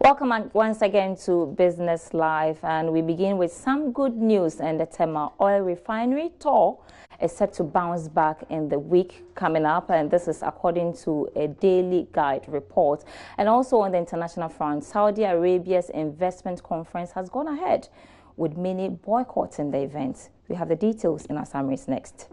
Welcome once again to Business Live, and we begin with some good news. And the Tema oil refinery tour is set to bounce back in the week coming up, and this is according to a Daily Guide report. And also on the international front, Saudi Arabia's investment conference has gone ahead, with many boycotting the event. We have the details in our summaries next.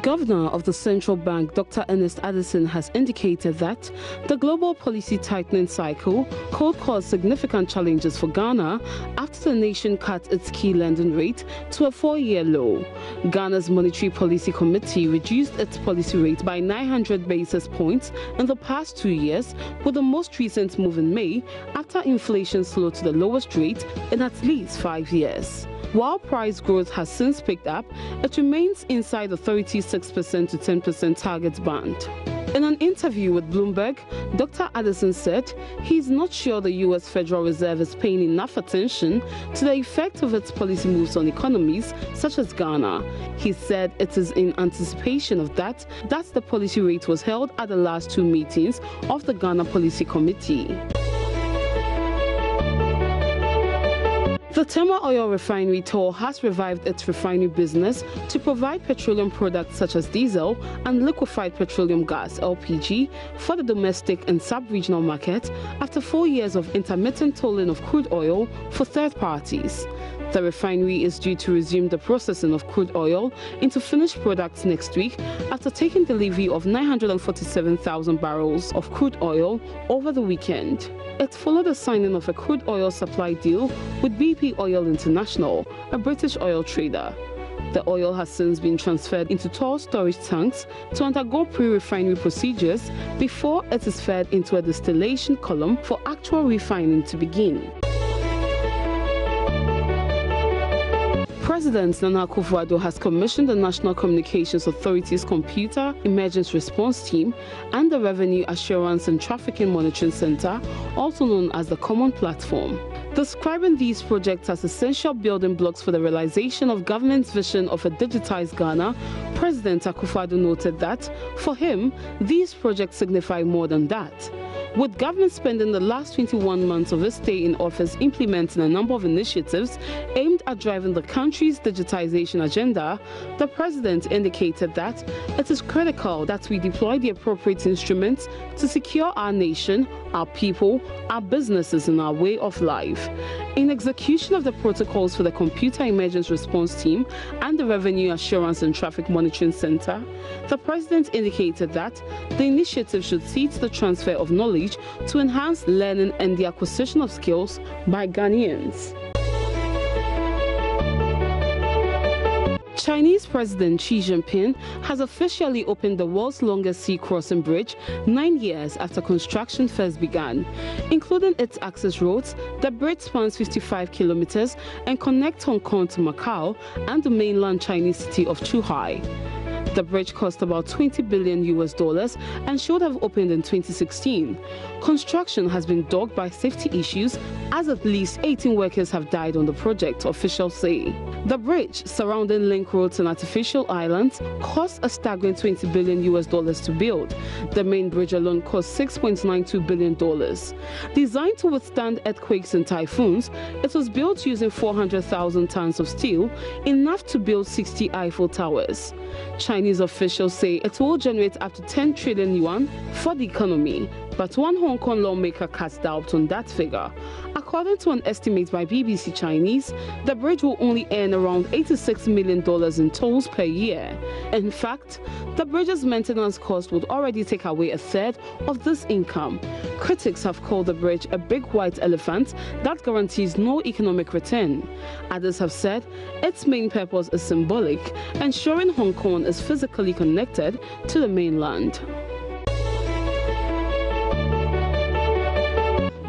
Governor of the Central Bank, Dr. Ernest Addison, has indicated that the global policy tightening cycle could cause significant challenges for Ghana after the nation cut its key lending rate to a 4-year low. Ghana's Monetary Policy Committee reduced its policy rate by 900 basis points in the past 2 years, with the most recent move in May after inflation slowed to the lowest rate in at least 5 years. While price growth has since picked up, it remains inside the 36% to 10% target band. In an interview with Bloomberg, Dr. Addison said he's not sure the U.S. Federal Reserve is paying enough attention to the effect of its policy moves on economies such as Ghana. He said it is in anticipation of that the policy rate was held at the last 2 meetings of the Ghana Policy Committee. The Tema oil refinery tour has revived its refinery business to provide petroleum products such as diesel and liquefied petroleum gas (LPG) for the domestic and sub-regional market after 4 years of intermittent tolling of crude oil for third parties. The refinery is due to resume the processing of crude oil into finished products next week after taking delivery of 947,000 barrels of crude oil over the weekend. It followed the signing of a crude oil supply deal with BP Oil International, a British oil trader. The oil has since been transferred into tall storage tanks to undergo pre-refinery procedures before it is fed into a distillation column for actual refining to begin. President Nana Akufo-Addo has commissioned the National Communications Authority's Computer Emergency Response Team and the Revenue Assurance and Trafficking Monitoring Center, also known as the Common Platform. Describing these projects as essential building blocks for the realization of government's vision of a digitized Ghana, President Akufo-Addo noted that, for him, these projects signify more than that. With government spending the last 21 months of its stay in office implementing a number of initiatives aimed at driving the country's digitization agenda, the president indicated that it is critical that we deploy the appropriate instruments to secure our nation, our people, our businesses, and our way of life. In execution of the protocols for the Computer Emergency Response Team and the Revenue Assurance and Traffic Monitoring Center, the president indicated that the initiative should see to the transfer of knowledge to enhance learning and the acquisition of skills by Ghanaians. Chinese President Xi Jinping has officially opened the world's longest sea crossing bridge 9 years after construction first began. Including its access roads, the bridge spans 55 kilometers and connects Hong Kong to Macau and the mainland Chinese city of Zhuhai. The bridge cost about $20 billion and should have opened in 2016. Construction has been dogged by safety issues as at least 18 workers have died on the project, officials say. The bridge, surrounding link roads and artificial islands, cost a staggering $20 billion to build. The main bridge alone cost $6.92 billion. Designed to withstand earthquakes and typhoons, it was built using 400,000 tons of steel, enough to build 60 Eiffel Towers. Chinese officials say it will generate up to 10 trillion yuan for the economy, but one Hong Kong lawmaker casts doubt on that figure. According to an estimate by BBC Chinese, the bridge will only earn around $86 million in tolls per year. In fact, the bridge's maintenance cost would already take away a third of this income. Critics have called the bridge a big white elephant that guarantees no economic return. Others have said its main purpose is symbolic, ensuring Hong Kong is physically connected to the mainland.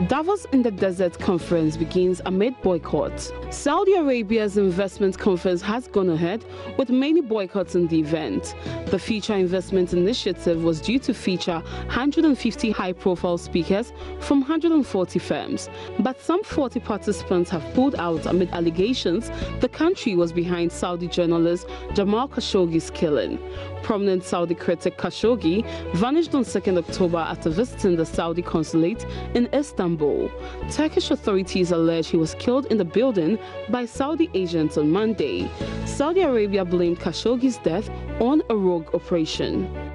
Davos in the Desert Conference begins amid boycotts. Saudi Arabia's investment conference has gone ahead with many boycotts in the event. The Future Investment Initiative was due to feature 150 high-profile speakers from 140 firms, but some 40 participants have pulled out amid allegations the country was behind Saudi journalist Jamal Khashoggi's killing. Prominent Saudi critic Khashoggi vanished on 2nd October after visiting the Saudi consulate in Istanbul. Turkish authorities allege he was killed in the building by Saudi agents on Monday. Saudi Arabia blamed Khashoggi's death on a rogue operation.